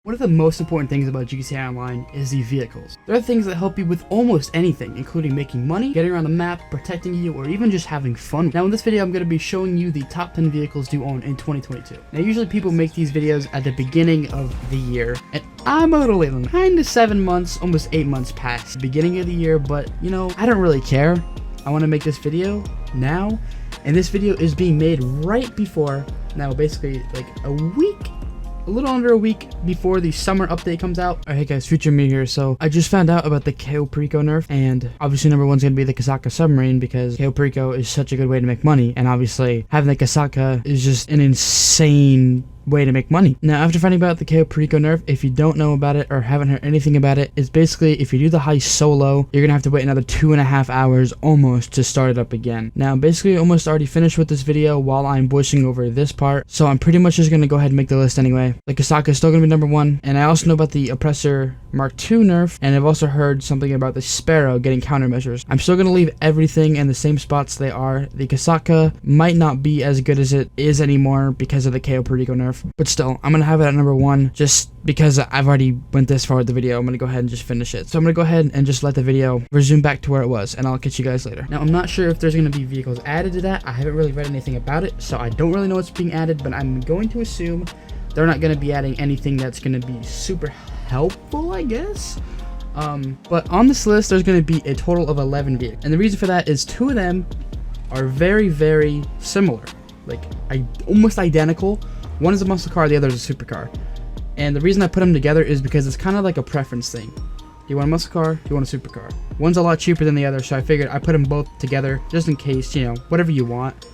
One of the most important things about GTA Online is the vehicles. There are things that help you with almost anything, including making money, getting around the map, protecting you, or even just having fun. Now in this video, I'm going to be showing you the top 10 vehicles to own in 2022. Now usually people make these videos at the beginning of the year, and I'm a little late on kind of 7 months, almost 8 months past the beginning of the year, but you know, I don't really care. I want to make this video now, and this video is being made right before, now basically like a little under a week before the summer update comes out. Alright, hey guys, Future Me here. So I just found out about the KO Perico nerf, and obviously number one's gonna be the Kosatka submarine because KO Perico is such a good way to make money, and obviously having the Kosatka is just an insane way to make money. Now after finding out the KO Perico nerf, if you don't know about it or haven't heard anything about it, it's basically if you do the heist solo, you're gonna have to wait another 2.5 hours almost to start it up again. Now basically almost already finished with this video while I'm voicing over this part, so I'm pretty much just gonna go ahead and make the list anyway. The Kosatka is still gonna be number one, and I also know about the Oppressor MK2 nerf, and I've also heard something about the Sparrow getting countermeasures. I'm still gonna leave everything in the same spots they are. The Kosatka might not be as good as it is anymore because of the KO Perico nerf, but still, I'm gonna have it at number one just because I've already went this far with the video. I'm gonna go ahead and just finish it. So I'm gonna go ahead and just let the video resume back to where it was, and I'll catch you guys later. Now I'm not sure if there's gonna be vehicles added to that. I haven't really read anything about it, so I don't really know what's being added, but I'm going to assume they're not gonna be adding anything that's gonna be super helpful, I guess. But on this list there's going to be a total of 11 vehicles, and the reason for that is 2 of them are very similar, like almost identical. One is a muscle car, the other is a supercar, and the reason I put them together is because it's kind of like a preference thing. Do you want a muscle car? Do you want a supercar? One's a lot cheaper than the other, so I figured I put them both together just in case, you know, whatever you want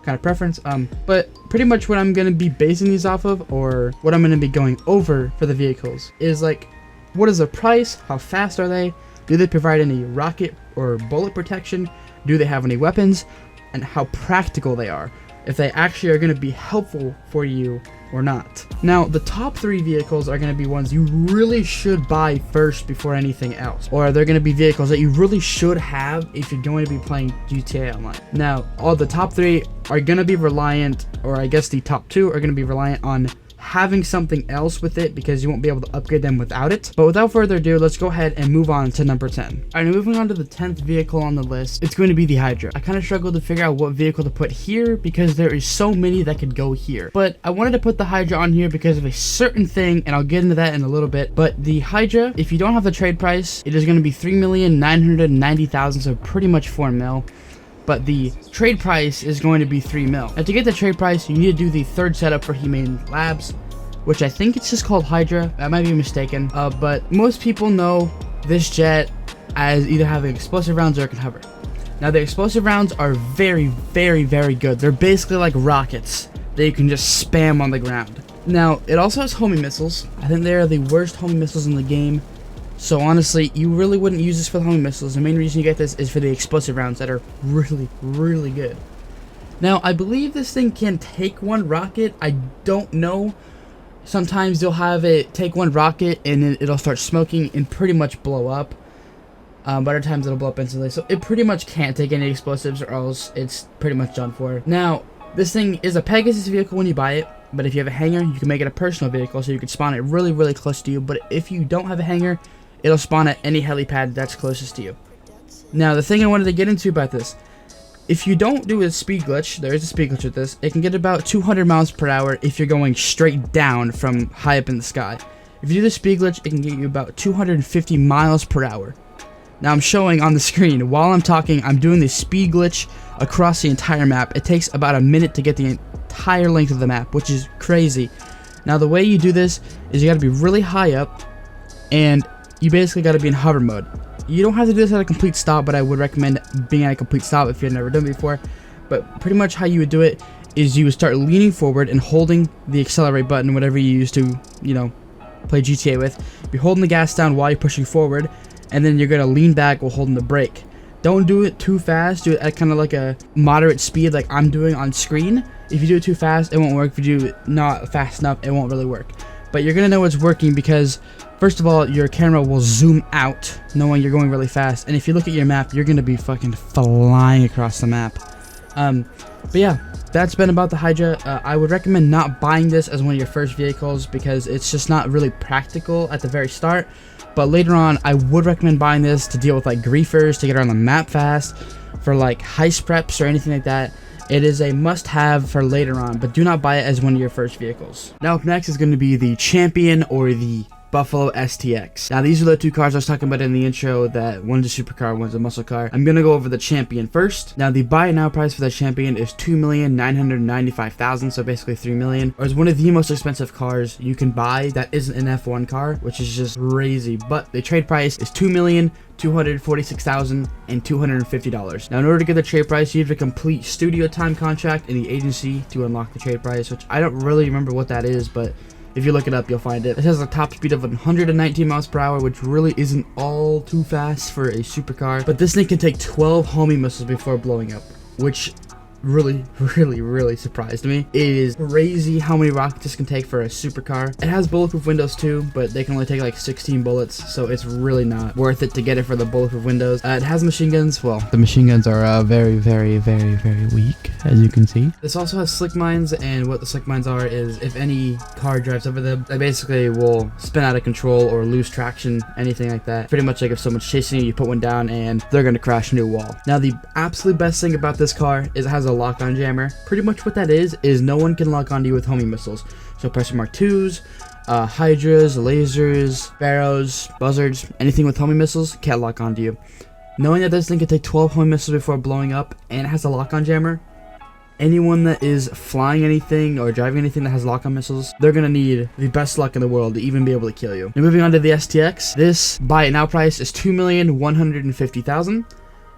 kind of preference. But pretty much what I'm going to be basing these off of, or what I'm going to be going over for the vehicles, is like, what is the price? How fast are they? Do they provide any rocket or bullet protection? Do they have any weapons? And how practical they are, if they actually are going to be helpful for you or not. Now the top 3 vehicles are going to be ones you really should buy first before anything else, or they're going to be vehicles that you really should have if you're going to be playing GTA Online. Now all the top 3 are going to be reliant, or I guess the top 2 are going to be reliant on having something else with it, because you won't be able to upgrade them without it. But without further ado, let's go ahead and move on to number 10. Alright, moving on to the 10th vehicle on the list, it's going to be the Hydra. I kind of struggled to figure out what vehicle to put here because there is so many that could go here, but I wanted to put the Hydra on here because of a certain thing, and I'll get into that in a little bit. But the Hydra, if you don't have the trade price, it is going to be 3,990,000, so pretty much 4 mil. But the trade price is going to be 3 mil. Now to get the trade price, you need to do the 3rd setup for Humane Labs, which I think it's just called Hydra. I might be mistaken. But most people know this jet as either having explosive rounds or it can hover. Now the explosive rounds are very good. They're basically like rockets that you can just spam on the ground. Now it also has homing missiles. I think they are the worst homing missiles in the game. So honestly, you really wouldn't use this for the homing missiles. The main reason you get this is for the explosive rounds that are really good. Now, I believe this thing can take 1 rocket. I don't know. Sometimes you'll have it take 1 rocket and then it'll start smoking and pretty much blow up. But other times it'll blow up instantly. So it pretty much can't take any explosives, or else it's pretty much done for. Now, this thing is a Pegasus vehicle when you buy it. But if you have a hangar, you can make it a personal vehicle, so you can spawn it really close to you. But if you don't have a hangar, it'll spawn at any helipad that's closest to you. Now, the thing I wanted to get into about this, if you don't do a speed glitch, there is a speed glitch with this, it can get about 200 miles per hour if you're going straight down from high up in the sky. If you do the speed glitch, it can get you about 250 miles per hour. Now, I'm showing on the screen, while I'm talking, I'm doing the speed glitch across the entire map. It takes about a minute to get the entire length of the map, which is crazy. Now, the way you do this is you got to be really high up, and you basically got to be in hover mode. You don't have to do this at a complete stop, but I would recommend being at a complete stop if you've never done it before. But pretty much how you would do it is you would start leaning forward and holding the accelerate button, whatever you use to, you know, play GTA with. You're holding the gas down while you're pushing forward, and then you're going to lean back while holding the brake. Don't do it too fast. Do it at kind of like a moderate speed like I'm doing on screen. If you do it too fast, it won't work. If you do it not fast enough, it won't really work. But you're going to know it's working because, first of all, your camera will zoom out knowing you're going really fast. And if you look at your map, you're going to be fucking flying across the map. But yeah, that's been about the Hydra. I would recommend not buying this as one of your first vehicles because it's just not really practical at the very start. But later on, I would recommend buying this to deal with like griefers, to get around the map fast, for like heist preps or anything like that. It is a must-have for later on, but do not buy it as one of your first vehicles. Now up next is going to be the Champion or the Buffalo STX. Now these are the two cars I was talking about in the intro, that one's a supercar, one's a muscle car. I'm gonna go over the Champion first. Now the buy it now price for the Champion is $2,995,000, so basically $3 million. Or it's one of the most expensive cars you can buy that isn't an F1 car, which is just crazy. But the trade price is $2,246,250. Now in order to get the trade price, you have to complete studio time contract in the agency to unlock the trade price, which I don't really remember what that is, but if you look it up, you'll find it. It has a top speed of 119 miles per hour, which really isn't all too fast for a supercar. But this thing can take 12 homing missiles before blowing up, which really surprised me. It is crazy how many rockets this can take for a supercar. It has bulletproof windows too, but they can only take like 16 bullets, so it's really not worth it to get it for the bulletproof windows. It has machine guns. Well, the machine guns are very weak, as you can see. This also has slick mines, and what the slick mines are is if any car drives over them, they basically will spin out of control or lose traction, anything like that. Pretty much like if someone's chasing you, you put one down and they're gonna crash into a wall. Now the absolute best thing about this car is it has a lock-on jammer. Pretty much what that is no one can lock onto you with homing missiles. So Oppressor MK2s, Hydras, lasers, Sparrows, buzzards, anything with homing missiles can't lock onto you. Knowing that this thing can take 12 homing missiles before blowing up and it has a lock-on jammer, anyone that is flying anything or driving anything that has lock-on missiles, they're gonna need the best luck in the world to even be able to kill you. Now moving on to the STX, this buy it now price is $2,150,000.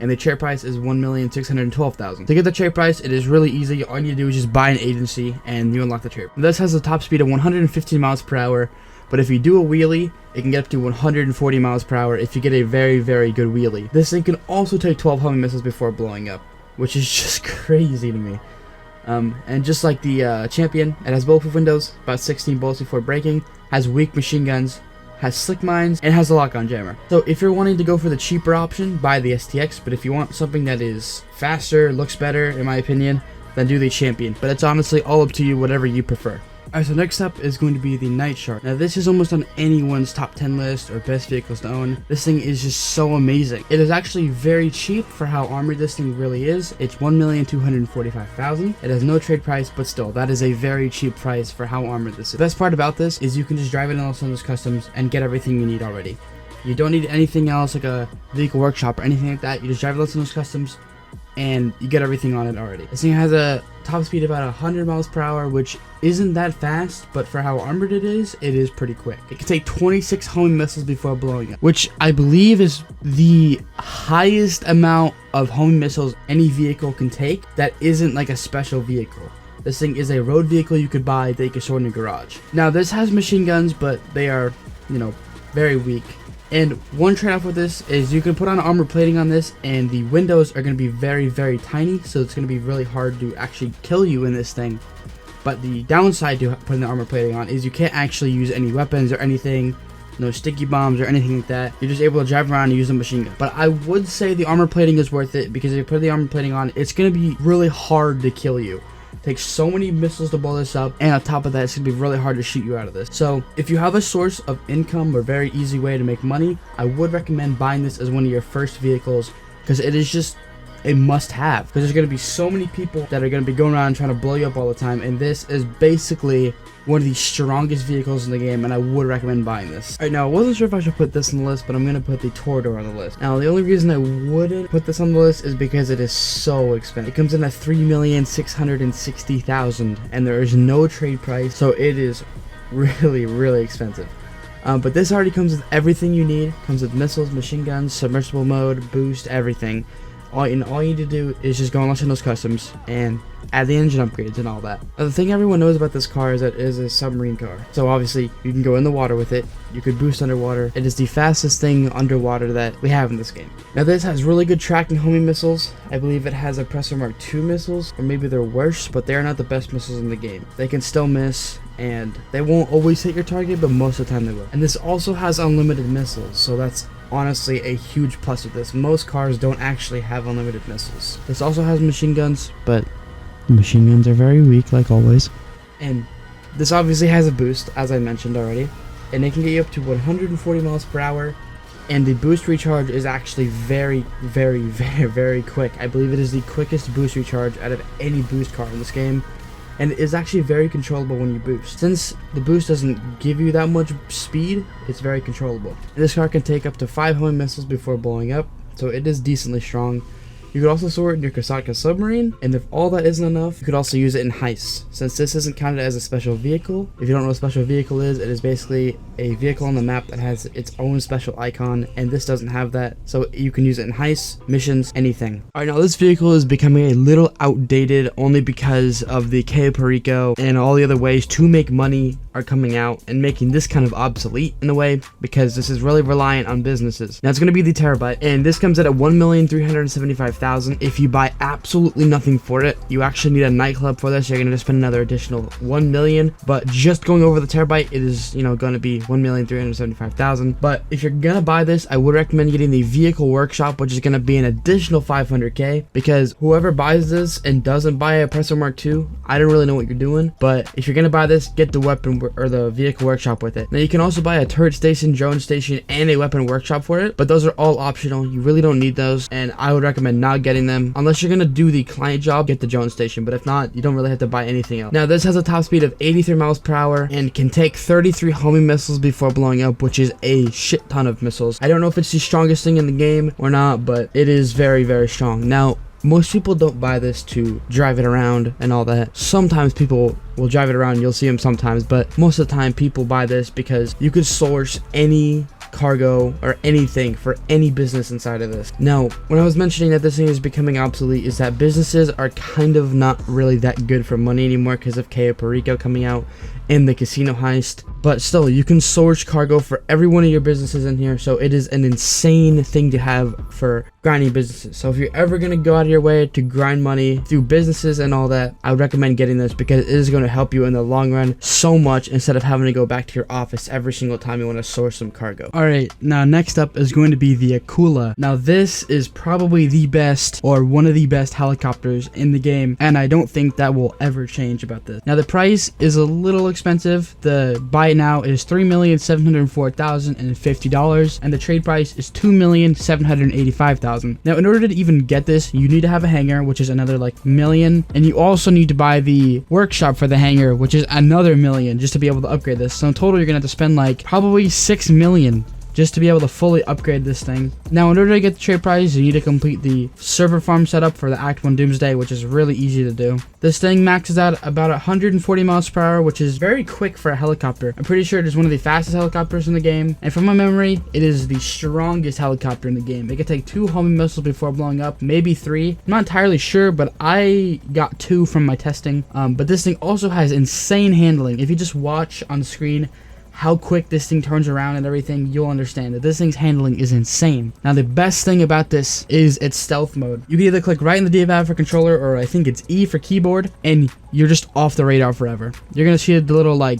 and the trade price is $1,612,000. To get the trade price, it is really easy. All you need to do is just buy an agency and you unlock the trade. This has a top speed of 115 miles per hour, but if you do a wheelie, it can get up to 140 miles per hour if you get a very good wheelie. This thing can also take 12 homing missiles before blowing up, which is just crazy to me. And just like the Champion, it has bulletproof windows, about 16 bullets before braking, has weak machine guns, has slick mines, and has a lock-on jammer. So if you're wanting to go for the cheaper option, buy the STX, but if you want something that is faster, looks better, in my opinion, then do the Champion. But it's honestly all up to you, whatever you prefer. Alright, so next up is going to be the Nightshark. Now this is almost on anyone's top 10 list or best vehicles to own. This thing is just so amazing. It is actually very cheap for how armored this thing really is. It's $1,245,000. It has no trade price, but still, that is a very cheap price for how armored this is. The best part about this is you can just drive it in Los Angeles Customs and get everything you need already. You don't need anything else like a vehicle workshop or anything like that. You just drive it in Los Angeles Customs and you get everything on it already. This thing has a top speed of about 100 miles per hour, which isn't that fast, but for how armored it is pretty quick. It can take 26 homing missiles before blowing up, which I believe is the highest amount of homing missiles any vehicle can take that isn't like a special vehicle. This thing is a road vehicle you could buy that you could store in your garage. Now this has machine guns, but they are, you know, very weak. And one trade-off with this is you can put on armor plating on this, and the windows are going to be very tiny, so it's going to be really hard to actually kill you in this thing. But the downside to putting the armor plating on is you can't actually use any weapons or anything, no sticky bombs or anything like that. You're just able to drive around and use a machine gun. But I would say the armor plating is worth it, because if you put the armor plating on, it's going to be really hard to kill you. Takes so many missiles to blow this up, and on top of that, it's gonna be really hard to shoot you out of this. So if you have a source of income or very easy way to make money, I would recommend buying this as one of your first vehicles, because it is just a must-have, because there's gonna be so many people that are gonna be going around trying to blow you up all the time, and this is basically one of the strongest vehicles in the game, and I would recommend buying this. Alright, now I wasn't sure if I should put this on the list, but I'm going to put the Toreador on the list. Now the only reason I wouldn't put this on the list is because it is so expensive. It comes in at $3,660,000, and there is no trade price, so it is really expensive. But this already comes with everything you need. Comes with missiles, machine guns, submersible mode, boost, everything. All you need to do is just go on Los Angeles Customs and add the engine upgrades and all that. Now, the thing everyone knows about this car is that it is a submarine car. So obviously you can go in the water with it. You could boost underwater. It is the fastest thing underwater that we have in this game. Now this has really good tracking homing missiles. I believe it has Oppressor MK2 missiles, or maybe they're worse, but they are not the best missiles in the game. They can still miss, and they won't always hit your target, but most of the time they will. And this also has unlimited missiles, so that's honestly a huge plus with this. Most cars don't actually have unlimited missiles. This also has machine guns, but The machine guns are very weak, like always. And this obviously has a boost, as I mentioned already, and it can get you up to 140 miles per hour. And the boost recharge is actually very, very, very, very quick. I believe it is the quickest boost recharge out of any boost car in this game. And it is actually very controllable when you boost. Since the boost doesn't give you that much speed, it's very controllable. This car can take up to 5 homing missiles before blowing up, so it is decently strong. You could also store it in your Kosatka submarine, and if all that isn't enough, you could also use it in heists. Since this isn't counted as a special vehicle, if you don't know what a special vehicle is, it is basically a vehicle on the map that has its own special icon, and this doesn't have that, so you can use it in heists, missions, anything. Alright, now this vehicle is becoming a little outdated only because of the Cayo Perico and all the other ways to make money are coming out and making this kind of obsolete in a way, because this is really reliant on businesses. Now it's going to be the Terrorbyte, and this comes at 1,375,000. If you buy absolutely nothing for it, you actually need a nightclub for this. You're going to spend another additional 1 million, but just going over the Terrorbyte, it is, going to be 1,375,000. But if you're going to buy this, I would recommend getting the vehicle workshop, which is going to be an additional 500k, because whoever buys this and doesn't buy a Oppressor MK2, I don't really know what you're doing. But if you're going to buy this, get the weapon or the vehicle workshop with it. Now you can also buy a turret station, drone station, and a weapon workshop for it, but those are all optional. You really don't need those, and I would recommend not getting them unless you're gonna do the client job. Get the drone station, but if not, you don't really have to buy anything else. Now this has a top speed of 83 miles per hour and can take 33 homing missiles before blowing up, which is a shit ton of missiles. I don't know if it's the strongest thing in the game or not, but it is very, very strong. Now most people don't buy this to drive it around and all that. Sometimes people will drive it around, you'll see them sometimes, but most of the time people buy this because you could source any cargo or anything for any business inside of this. Now, when I was mentioning that this thing is becoming obsolete, is that businesses are kind of not really that good for money anymore because of Cayo Perico coming out and the casino heist. But still, you can source cargo for every one of your businesses in here, so it is an insane thing to have for grinding businesses. So if you're ever going to go out of your way to grind money through businesses and all that, I would recommend getting this because it is going to help you in the long run so much instead of having to go back to your office every single time you want to source some cargo. Alright, now next up is going to be the Akula. Now this is probably the best or one of the best helicopters in the game, and I don't think that will ever change about this. Now the price is a little expensive. The buy now is $3,704,050, and the trade price is $2,785,000. Now in order to even get this, you need to have a hangar, which is another like million, and you also need to buy the workshop for the hangar, which is another million, just to be able to upgrade this. So in total you're gonna have to spend like probably 6 million just to be able to fully upgrade this thing. Now in order to get the trade prize, you need to complete the server farm setup for the Act 1 Doomsday, which is really easy to do. This thing maxes out about 140 miles per hour, which is very quick for a helicopter. I'm pretty sure it is one of the fastest helicopters in the game, and from my memory, it is the strongest helicopter in the game. It can take 2 homing missiles before blowing up, maybe 3. I'm not entirely sure, but I got 2 from my testing. But this thing also has insane handling. If you just watch on the screen how quick this thing turns around and everything, you'll understand that this thing's handling is insane. Now the best thing about this is its stealth mode. You can either click right in the D-pad for controller, or I think it's E for keyboard, and you're just off the radar forever. You're gonna see the little like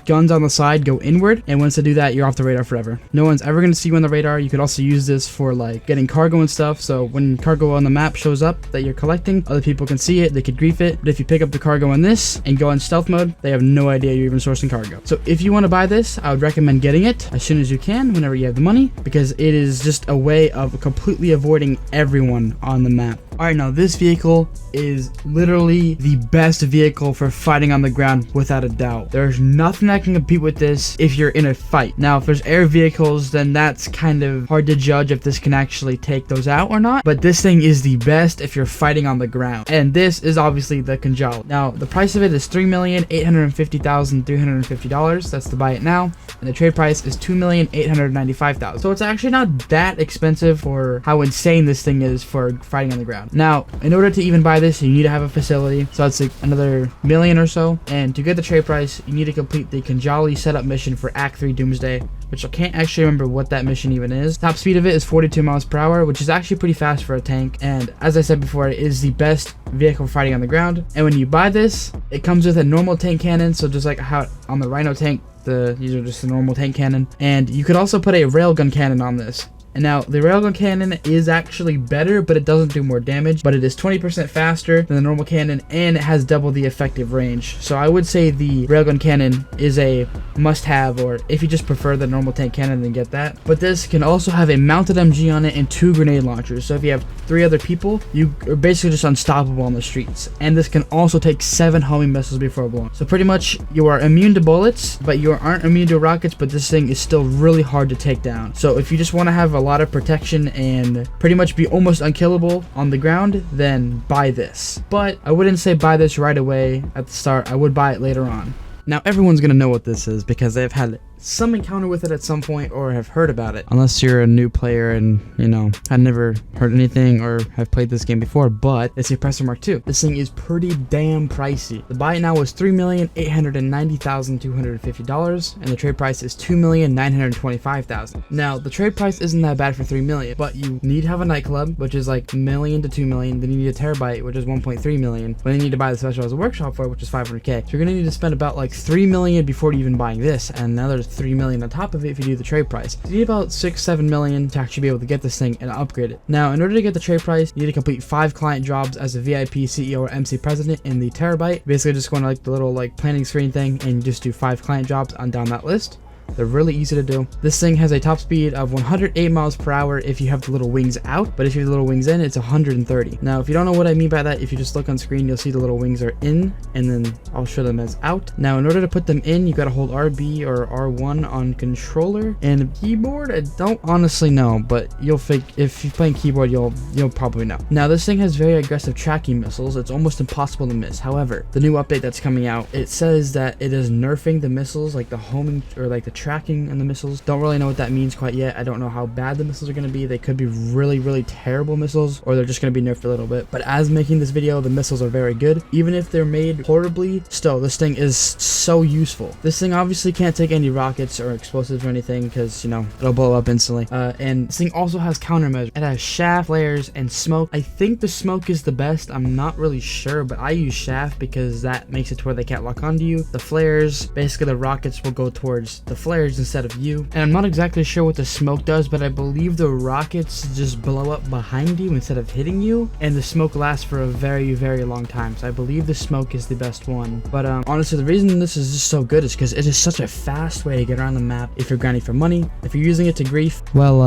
guns on the side go inward, and once they do that, you're off the radar forever. No one's ever gonna see you on the radar. You could also use this for like getting cargo and stuff, so when cargo on the map shows up that you're collecting, other people can see it, they could grief it. But if you pick up the cargo in this and go in stealth mode, they have no idea you're even sourcing cargo. So if you want to buy this, I would recommend getting it as soon as you can, whenever you have the money, because it is just a way of completely avoiding everyone on the map. Alright, now this vehicle is literally the best vehicle for fighting on the ground without a doubt. There's nothing that can compete with this if you're in a fight. Now if there's air vehicles, then that's kind of hard to judge if this can actually take those out or not, but this thing is the best if you're fighting on the ground. And this is obviously the Khanjali. Now the price of it is $3,850,350. That's to buy it now, and the trade price is $2,895,000. So it's actually not that expensive for how insane this thing is for fighting on the ground. Now in order to even buy this, you need to have a facility, so that's like another million or so, and to get the trade price, you need to complete the Khanjali setup mission for Act 3 Doomsday, which I can't actually remember what that mission even is. Top speed of it is 42 miles per hour, which is actually pretty fast for a tank, and as I said before, it is the best vehicle for fighting on the ground. And when you buy this, it comes with a normal tank cannon, so just like how on the Rhino tank, these are just a normal tank cannon, and you could also put a railgun cannon on this. And now the railgun cannon is actually better, but it doesn't do more damage, but it is 20% faster than the normal cannon, and it has double the effective range. So I would say the railgun cannon is a must-have, or if you just prefer the normal tank cannon, then get that. But this can also have a mounted MG on it and 2 grenade launchers. So if you have 3 other people, you are basically just unstoppable on the streets. And this can also take 7 homing missiles before blowing. So pretty much you are immune to bullets, but you aren't immune to rockets, but this thing is still really hard to take down. So if you just want to have a lot of protection and pretty much be almost unkillable on the ground, then buy this. But I wouldn't say buy this right away at the start. I would buy it later on. Now everyone's gonna know what this is because they've had some encounter with it at some point or have heard about it, unless you're a new player and, you know, had never heard anything or have played this game before. But it's the Oppressor MK2. This thing is pretty damn pricey. The buy it now was $3,890,250, and the trade price is $2,925,000. Now the trade price isn't that bad for $3 million, but you need to have a nightclub, which is like $1 million to $2 million. Then you need a Terrorbyte, which is $1.3 million. But then you need to buy the special as a workshop for it, which is $500K. So you're gonna need to spend about like $3 million before even buying this, and now there's $3 million on top of it if you do the trade price. So you need about $6-7 million to actually be able to get this thing and upgrade it. Now, in order to get the trade price, you need to complete 5 client jobs as a VIP, CEO, or MC president in the Terrorbyte. Basically, just going to like the little like planning screen thing and just do 5 client jobs on down that list. They're really easy to do. This thing has a top speed of 108 miles per hour if you have the little wings out, but if you have the little wings in, it's 130. Now, if you don't know what I mean by that, if you just look on screen, you'll see the little wings are in, and then I'll show them as out. Now, in order to put them in, you gotta hold RB or R1 on controller, and keyboard, I don't honestly know, but you'll if you're playing keyboard, you'll probably know. Now, this thing has very aggressive tracking missiles. It's almost impossible to miss. However, the new update that's coming out, it says that it is nerfing the missiles, like the homing or like the tracking and the missiles. Don't really know what that means quite yet. I don't know how bad the missiles are going to be. They could be really terrible missiles, or they're just going to be nerfed a little bit. But as making this video, the missiles are very good. Even if they're made horribly, still this thing is so useful. This thing obviously can't take any rockets or explosives or anything because, you know, it'll blow up instantly. And this thing also has countermeasures. It has shaft, flares, and smoke. I think the smoke is the best. I'm not really sure, but I use shaft because that makes it to where they can't lock onto you. The flares, basically the rockets will go towards the flares instead of you. And I'm not exactly sure what the smoke does, but I believe the rockets just blow up behind you instead of hitting you, and the smoke lasts for a very long time. So I believe the smoke is the best one. But honestly, the reason this is just so good is because it is such a fast way to get around the map if you're grinding for money. If you're using it to grief, well,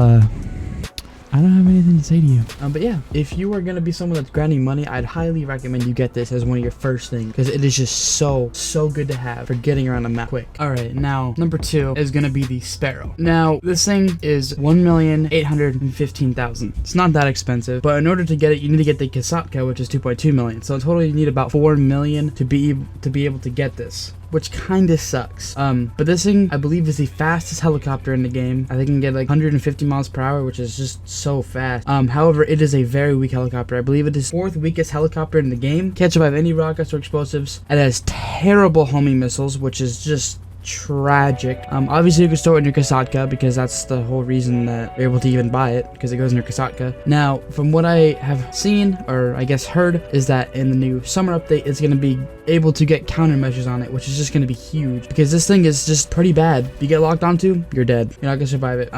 I don't have anything to say to you. But yeah, if you are going to be someone that's grinding money, I'd highly recommend you get this as one of your first things, because it is just so good to have for getting around the map quick. Alright, now number 2 is going to be the Sparrow. Now, this thing is $1,815,000. It's not that expensive, but in order to get it, you need to get the Kosatka, which is $2.2 million. So in total, you need about $4 million to be able to get this, which kind of sucks. But this thing, I believe, is the fastest helicopter in the game. I think it can get like 150 miles per hour, which is just so fast. However, it is a very weak helicopter. I believe it is 4th weakest helicopter in the game. Can't survive any rockets or explosives. It has terrible homing missiles, which is just tragic. Obviously you can store it in your Kosatka because that's the whole reason that you're able to even buy it, because it goes in your Kosatka. Now, from what I have seen, or I guess heard, is that in the new summer update, it's going to be able to get countermeasures on it, which is just going to be huge, because this thing is just pretty bad. If you get locked onto, you're dead. You're not going to survive it.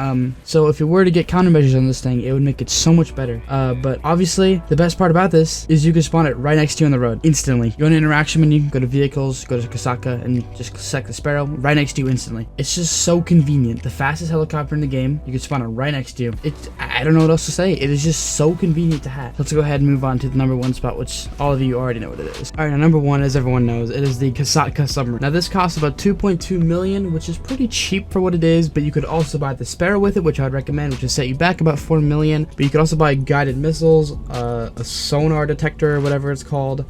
So if you were to get countermeasures on this thing, it would make it so much better. But obviously, the best part about this is you can spawn it right next to you on the road instantly. You go to interaction menu, go to vehicles, go to Kosatka, and just select the Sparrow right next to you instantly. It's just so convenient. The fastest helicopter in the game, you can spawn it right next to you. I don't know what else to say. It is just so convenient to have. Let's go ahead and move on to the number 1 spot, which all of you already know what it is. Alright, now number 1, as everyone knows, it is the Kosatka submarine. Now this costs about $2.2 million, which is pretty cheap for what it is, but you could also buy the Sparrow with it, which I'd recommend, which will set you back about $4 million. But you could also buy guided missiles, a sonar detector, or whatever it's called,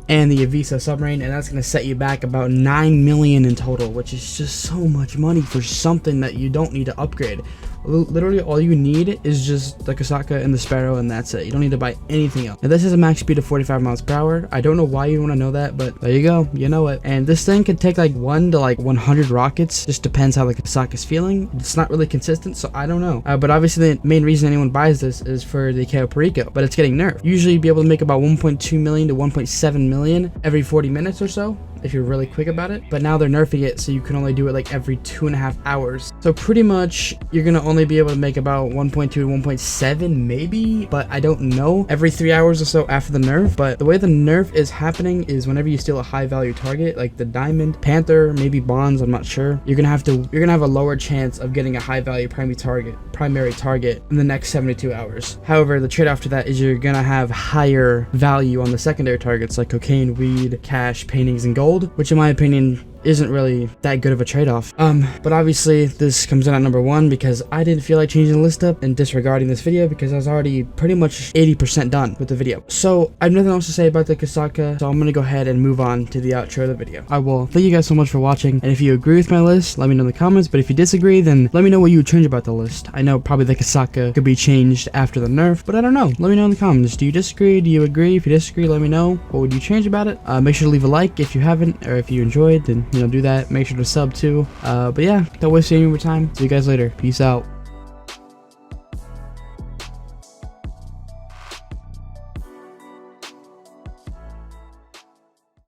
and the Avisa submarine, and that's going to set you back about $9 million in total, which is just so much money for something that you don't need to upgrade. Literally all you need is just the Kosatka and the Sparrow, and that's it. You don't need to buy anything else. Now this has a max speed of 45 miles per hour. I don't know why you want to know that, but there you go, you know it. And this thing can take like 1 to like 100 rockets. Just depends how the Kosatka is feeling. It's not really consistent, so I don't know. But obviously the main reason anyone buys this is for the KO Perico, but it's getting nerfed. Usually you'd be able to make about 1.2 million to 1.7 million every 40 minutes or so. if you're really quick about it, but now they're nerfing it so you can only do it like every 2.5 hours. So pretty much you're gonna only be able to make about 1.2 to 1.7 maybe, but I don't know, every 3 hours or so after the nerf. But the way the nerf is happening is whenever you steal a high value target like the diamond, panther, maybe bonds, I'm not sure, you're gonna have a lower chance of getting a high value primary target in the next 72 hours. However, the trade-off to that is you're gonna have higher value on the secondary targets like cocaine, weed, cash, paintings, and gold, which in my opinion isn't really that good of a trade-off. But obviously this comes in at number 1 because I didn't feel like changing the list up and disregarding this video because I was already pretty much 80% done with the video. So I have nothing else to say about the Kosatka, so I'm gonna go ahead and move on to the outro of the video. I will thank you guys so much for watching, and if you agree with my list, let me know in the comments, but if you disagree, then let me know what you would change about the list. I know probably the Kosatka could be changed after the nerf, but I don't know. Let me know in the comments. Do you disagree? Do you agree? If you disagree, let me know. What would you change about it? Make sure to leave a like if you haven't, or if you enjoyed, then do that. Make sure to sub too. But yeah, don't waste any more time. See you guys later. Peace out.